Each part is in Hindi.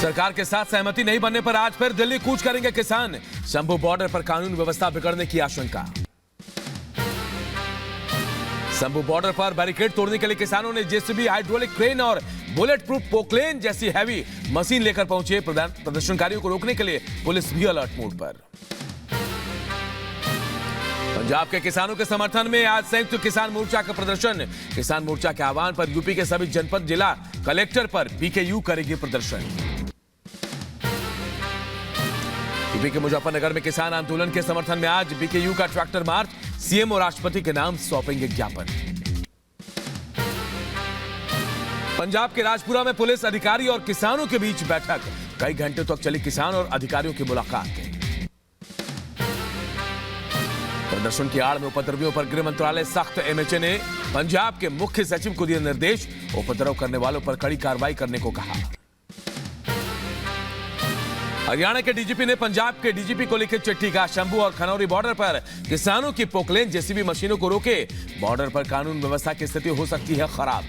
सरकार के साथ सहमति नहीं बनने पर आज फिर दिल्ली कूच करेंगे किसान। शंभू बॉर्डर पर कानून व्यवस्था बिगड़ने की आशंका। शंभू बॉर्डर पर बैरिकेड तोड़ने के लिए किसानों ने जेसीबी, हाइड्रोलिक क्रेन और बुलेट प्रूफ पोकलेन जैसी हैवी मशीन लेकर पहुंचे। प्रदर्शनकारियों को रोकने के लिए पुलिस भी अलर्ट मोड पर। पंजाब के किसानों के समर्थन में आज संयुक्त किसान मोर्चा का प्रदर्शन। किसान मोर्चा के आह्वान पर यूपी के सभी जनपद जिला कलेक्टर पर बीकेयू करेगी प्रदर्शन। यूपी के मुजफ्फरनगर में किसान आंदोलन के समर्थन में आज बीकेयू का ट्रैक्टर मार्च। सीएम और राष्ट्रपति के नाम सौंपेंगे ज्ञापन। पंजाब के राजपुरा में पुलिस अधिकारी और किसानों के बीच बैठक। कई घंटे तक चली किसान और अधिकारियों की मुलाकात। प्रदर्शन की आड़ में उपद्रवियों पर गृह मंत्रालय सख्त। एमएचए ने पंजाब के मुख्य सचिव को दिए निर्देश। उपद्रव करने वालों पर कड़ी कार्रवाई करने को कहा। हरियाणा के डीजीपी ने पंजाब के डीजीपी को लिखी चिट्ठी का। शंभू और खनौरी बॉर्डर पर किसानों की पोकलेन जेसीबी मशीनों को रोके। बॉर्डर पर कानून व्यवस्था की स्थिति हो सकती है खराब।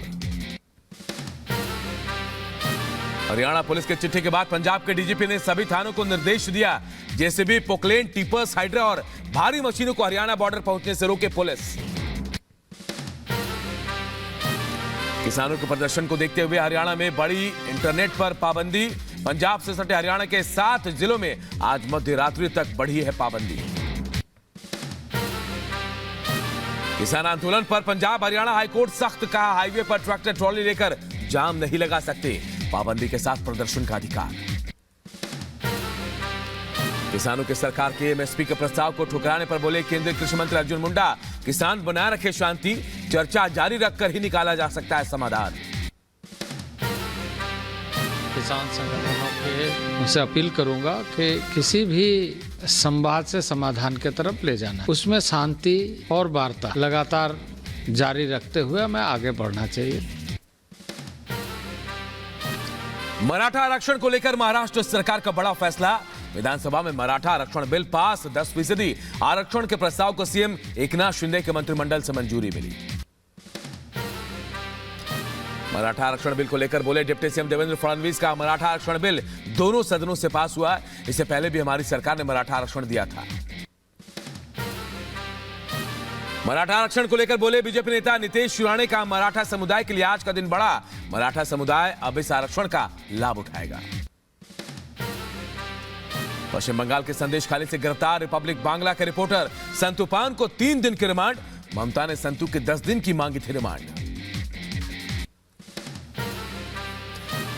हरियाणा पुलिस की चिट्ठी के बाद पंजाब के डीजीपी ने सभी थानों को निर्देश दिया। जेसीबी, पोकलेन, टिपर्स, हाइड्रा और भारी मशीनों को हरियाणा बॉर्डर पहुंचने से रोके पुलिस। किसानों के प्रदर्शन को देखते हुए हरियाणा में बड़ी इंटरनेट पर पाबंदी। पंजाब से सटे हरियाणा के 7 जिलों में आज मध्य रात्रि तक बढ़ी है पाबंदी। किसान आंदोलन पर पंजाब हरियाणा हाईकोर्ट सख्त। कहा, हाईवे पर ट्रैक्टर ट्रॉली लेकर जाम नहीं लगा सकते। पाबंदी के साथ प्रदर्शन का अधिकार। किसानों के सरकार के एमएसपी के प्रस्ताव को ठुकराने पर बोले केंद्रीय कृषि मंत्री अर्जुन मुंडा, किसान बनाए रखे शांति, चर्चा जारी रखकर ही निकाला जा सकता है समाधान। किसान संगठनों के उनसे अपील करूंगा कि किसी भी संवाद से समाधान की तरफ ले जाना, उसमें शांति और वार्ता लगातार जारी रखते हुए हमें आगे बढ़ना चाहिए। मराठा आरक्षण को लेकर महाराष्ट्र सरकार का बड़ा फैसला। विधानसभा में मराठा आरक्षण बिल पास। 10% आरक्षण के प्रस्ताव को सीएम एकनाथ शिंदे के मंत्रिमंडल से मंजूरी मिली। मराठा आरक्षण बिल को लेकर बोले डिप्टी सीएम देवेंद्र फडणवीस का, मराठा आरक्षण बिल दोनों सदनों से पास हुआ। इससे पहले भी हमारी सरकार ने मराठा आरक्षण दिया था। मराठा आरक्षण को लेकर बोले बीजेपी नेता नीतीश राणे का, मराठा समुदाय के लिए आज का दिन बड़ा। मराठा समुदाय अब इस आरक्षण का लाभ उठाएगा। पश्चिम बंगाल के संदेशखाली से गिरफ्तार रिपब्लिक बांग्ला के रिपोर्टर संतु पान को 3 दिन की रिमांड। ममता ने संतु के 10 दिन की मांगी थी रिमांड।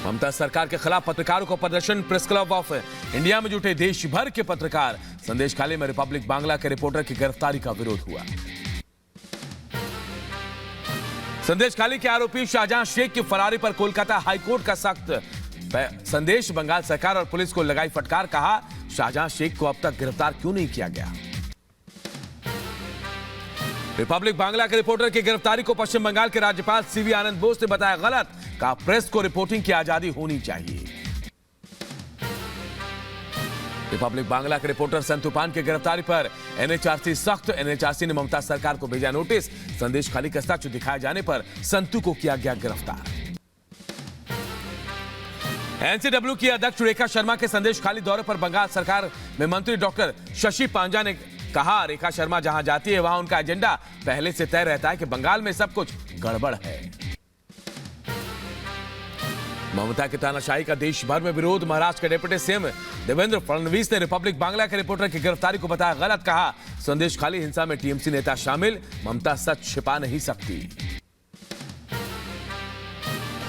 ममता सरकार के खिलाफ पत्रकारों को प्रदर्शन। प्रेस क्लब ऑफ इंडिया में जुटे देश भर के पत्रकार। संदेशखाली में रिपब्लिक बांग्ला के रिपोर्टर की गिरफ्तारी का विरोध हुआ। संदेशखाली के आरोपी शाहजहां शेख की फरारी पर कोलकाता हाईकोर्ट का सख्त संदेश। बंगाल सरकार और पुलिस को लगाई फटकार। कहा, शाहजहां शेख को अब तक गिरफ्तार क्यों नहीं किया गया। रिपब्लिक बांग्ला के रिपोर्टर की गिरफ्तारी को पश्चिम बंगाल के राज्यपाल सीवी आनंद बोस ने बताया गलत। कहा, प्रेस को रिपोर्टिंग की आजादी होनी चाहिए। रिपब्लिक बांग्ला के रिपोर्टर संतु पान की गिरफ्तारी पर एनएचआरसी सख्त। एनएचआरसी ने ममता सरकार को भेजा नोटिस। संदेशखाली का सच दिखाए जाने पर संतु को किया गया गिरफ्तार। एनसीडब्ल्यू की अध्यक्ष रेखा शर्मा के संदेशखाली दौरे पर बंगाल सरकार में मंत्री डॉक्टर शशि पांजा ने कहा, रेखा शर्मा जहां जाती है वहां उनका एजेंडा पहले से तय रहता है कि बंगाल में सब कुछ गड़बड़ है। ममता की तानाशाही का देश भर में विरोध। महाराष्ट्र के डिप्टी सीएम देवेंद्र फडणवीस ने रिपब्लिक बांग्ला के रिपोर्टर की गिरफ्तारी को बताया गलत। कहा, संदेशखाली हिंसा में टीएमसी नेता शामिल। ममता सच छिपा नहीं सकती।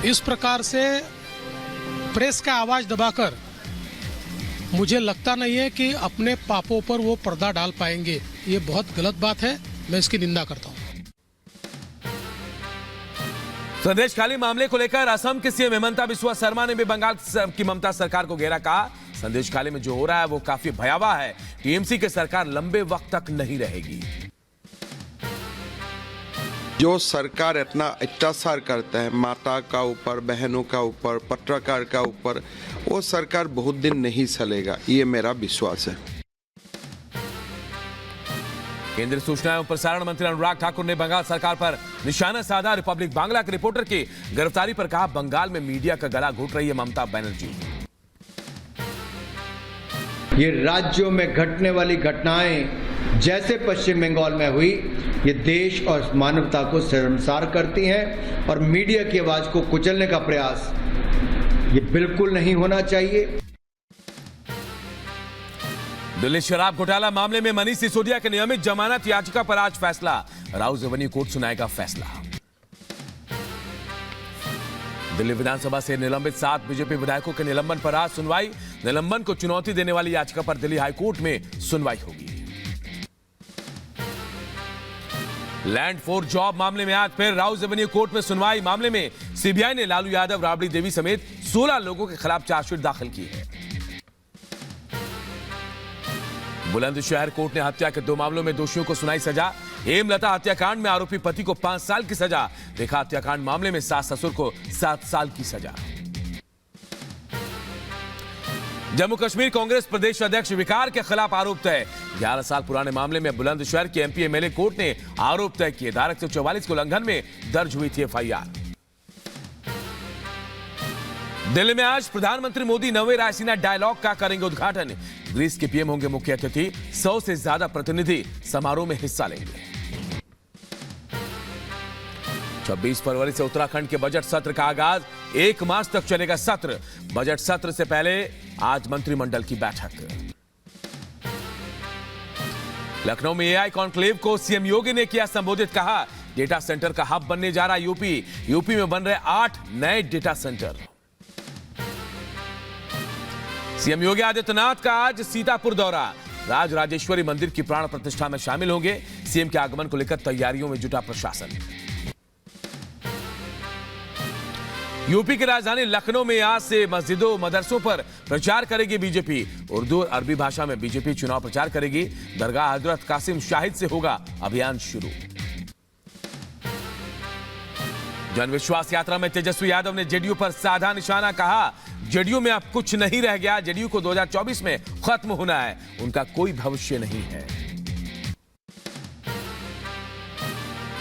इस प्रकार से प्रेस का आवाज दबाकर मुझे लगता नहीं है कि अपने पापों पर वो पर्दा डाल पाएंगे। ये बहुत गलत बात है, मैं इसकी निंदा करता हूं। संदेशखाली मामले को लेकर असम के सीएम हेमंता बिस्वा शर्मा ने भी बंगाल की ममता सरकार को घेरा। कहा, संदेशखाली में जो हो रहा है वो काफी भयावह है। टीएमसी की सरकार लंबे वक्त तक नहीं रहेगी। जो सरकार इतना अत्याचार करता है माता का ऊपर, बहनों का ऊपर, पत्रकार का ऊपर, वो सरकार बहुत दिन नहीं चलेगा, ये मेरा विश्वास है। केंद्रीय सूचना एवं प्रसारण मंत्री अनुराग ठाकुर ने बंगाल सरकार पर निशाना साधा। रिपब्लिक बांग्ला के रिपोर्टर की गिरफ्तारी पर कहा, बंगाल में मीडिया का गला घोट रही है ममता बनर्जी। ये राज्यों में घटने वाली घटनाएं जैसे पश्चिम बंगाल में हुई, ये देश और मानवता को शर्मसार करती हैं और मीडिया की आवाज को कुचलने का प्रयास ये बिल्कुल नहीं होना चाहिए। दिल्ली शराब घोटाला मामले में मनीष सिसोदिया के नियमित जमानत याचिका पर आज फैसला। राउज एवेन्यू कोर्ट सुनाएगा फैसला। दिल्ली विधानसभा से निलंबित 7 बीजेपी विधायकों के निलंबन पर आज सुनवाई। निलंबन को चुनौती देने वाली याचिका पर दिल्ली हाईकोर्ट में सुनवाई होगी। लैंड फॉर जॉब मामले में आज फिर राउज एवेन्यू कोर्ट में सुनवाई। मामले में सीबीआई ने लालू यादव, राबड़ी देवी समेत 16 लोगों के खिलाफ चार्जशीट दाखिल की है। बुलंदशहर कोर्ट ने हत्या के 2 मामलों में दोषियों को सुनाई सजा। हेमलता हत्याकांड में आरोपी पति को 5 साल की सजा। रेखा हत्याकांड मामले में सास ससुर को 7 साल की सजा। जम्मू कश्मीर कांग्रेस प्रदेश अध्यक्ष विकार के खिलाफ आरोप तय। 11 साल पुराने मामले में बुलंदशहर के एमपी एमएलए कोर्ट ने आरोप तय किए। धारा 144 के उल्लंघन में दर्ज हुई थी एफआईआर। दिल्ली में आज प्रधानमंत्री मोदी 9वें रायसीना डायलॉग का करेंगे उद्घाटन। ग्रीस के पीएम होंगे मुख्य अतिथि। 100 से ज्यादा प्रतिनिधि समारोह में हिस्सा लेंगे। 26 फरवरी से उत्तराखंड के बजट सत्र का आगाज। 1 मार्च तक चलेगा सत्र। बजट सत्र से पहले आज मंत्रिमंडल की बैठक। लखनऊ में एआई कॉन्क्लेव को सीएम योगी ने किया संबोधित। कहा डेटा सेंटर का हब बनने जा रहा यूपी में बन रहे 8 नए data centre. CM Yogi Adityanath का आज सीतापुर दौरा। राज राजेश्वरी मंदिर की प्राण प्रतिष्ठा में शामिल होंगे। सीएम के आगमन को लेकर तैयारियों में जुटा प्रशासन। यूपी की राजधानी लखनऊ में आज से मस्जिदों मदरसों पर प्रचार करेगी बीजेपी। उर्दू और अरबी भाषा में बीजेपी चुनाव प्रचार करेगी। दरगाह हजरत कासिम शाहिद से होगा अभियान शुरू। जन विश्वास यात्रा में तेजस्वी यादव ने जेडीयू पर साधा निशाना। कहा जेडीयू में अब कुछ नहीं रह गया। जेडीयू को 2024 में खत्म होना है। उनका कोई भविष्य नहीं है।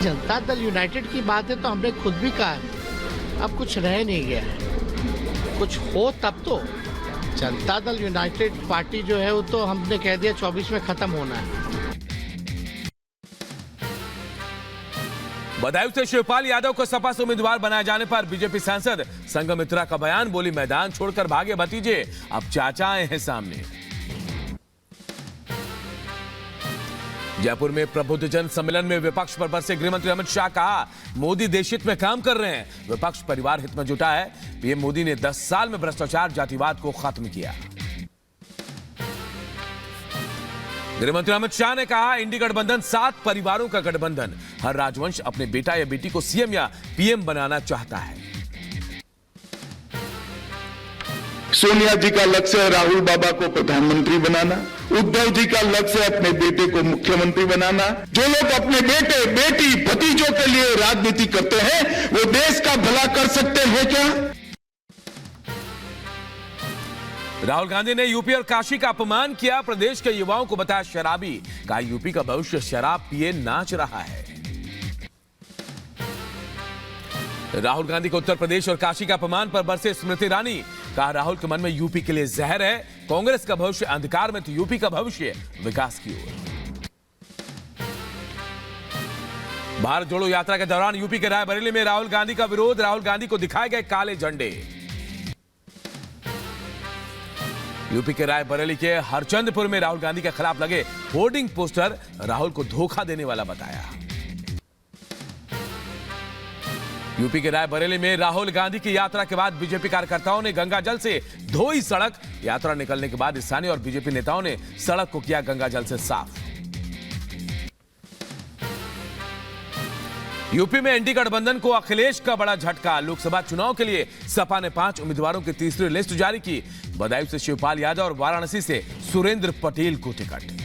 जनता दल यूनाइटेड की बात है तो हमने खुद भी कहा है अब कुछ रह नहीं गया है। कुछ हो तब तो। जनता दल यूनाइटेड पार्टी जो है वो तो हमने कह दिया 24 में खत्म होना है। बदायूं से शिवपाल यादव को सपा से उम्मीदवार बनाए जाने पर बीजेपी सांसद संघमित्रा का बयान। बोली मैदान छोड़कर भागे भतीजे, अब चाचा आए हैं सामने। जयपुर में प्रबुद्धजन सम्मेलन में विपक्ष पर बरसे गृहमंत्री अमित शाह। कहा मोदी देशहित में काम कर रहे हैं। विपक्ष परिवार हित में जुटा है। पीएम मोदी ने 10 साल में भ्रष्टाचार जातिवाद को खत्म किया। गृहमंत्री अमित शाह ने कहा इंडी गठबंधन 7 परिवारों का गठबंधन। हर राजवंश अपने बेटा या बेटी को सीएम या पीएम बनाना चाहता है। सोनिया जी का लक्ष्य है राहुल बाबा को प्रधानमंत्री बनाना। उद्धव जी का लक्ष्य है अपने बेटे को मुख्यमंत्री बनाना। जो लोग अपने बेटे बेटी भतीजों के लिए राजनीति करते हैं वो देश का भला कर सकते हैं क्या? राहुल गांधी ने यूपी और काशी का अपमान किया। प्रदेश के युवाओं को बताया शराबी। कहा यूपी का भविष्य शराब पिए नाच रहा है। राहुल गांधी को उत्तर प्रदेश और काशी का अपमान पर बरसे स्मृति ईरानी। कहा राहुल के मन में यूपी के लिए जहर है। कांग्रेस का भविष्य अंधकार में तो यूपी का भविष्य विकास की ओर। भारत जोड़ो यात्रा के दौरान यूपी के रायबरेली में राहुल गांधी का विरोध। राहुल गांधी को दिखाए गए काले झंडे। यूपी के रायबरेली के हरचंदपुर में राहुल गांधी के खिलाफ लगे होर्डिंग पोस्टर राहुल को धोखा देने वाला बताया। यूपी के रायबरेली में राहुल गांधी की यात्रा के बाद बीजेपी कार्यकर्ताओं ने गंगा जल से धोई सड़क। यात्रा निकलने के बाद स्थानीय और बीजेपी नेताओं ने सड़क को किया गंगा जल से साफ। यूपी में एनडी गठबंधन को अखिलेश का बड़ा झटका। लोकसभा चुनाव के लिए सपा ने 5 उम्मीदवारों की तीसरी लिस्ट जारी की। बदायूं से शिवपाल यादव और वाराणसी से सुरेंद्र पटेल को टिकट।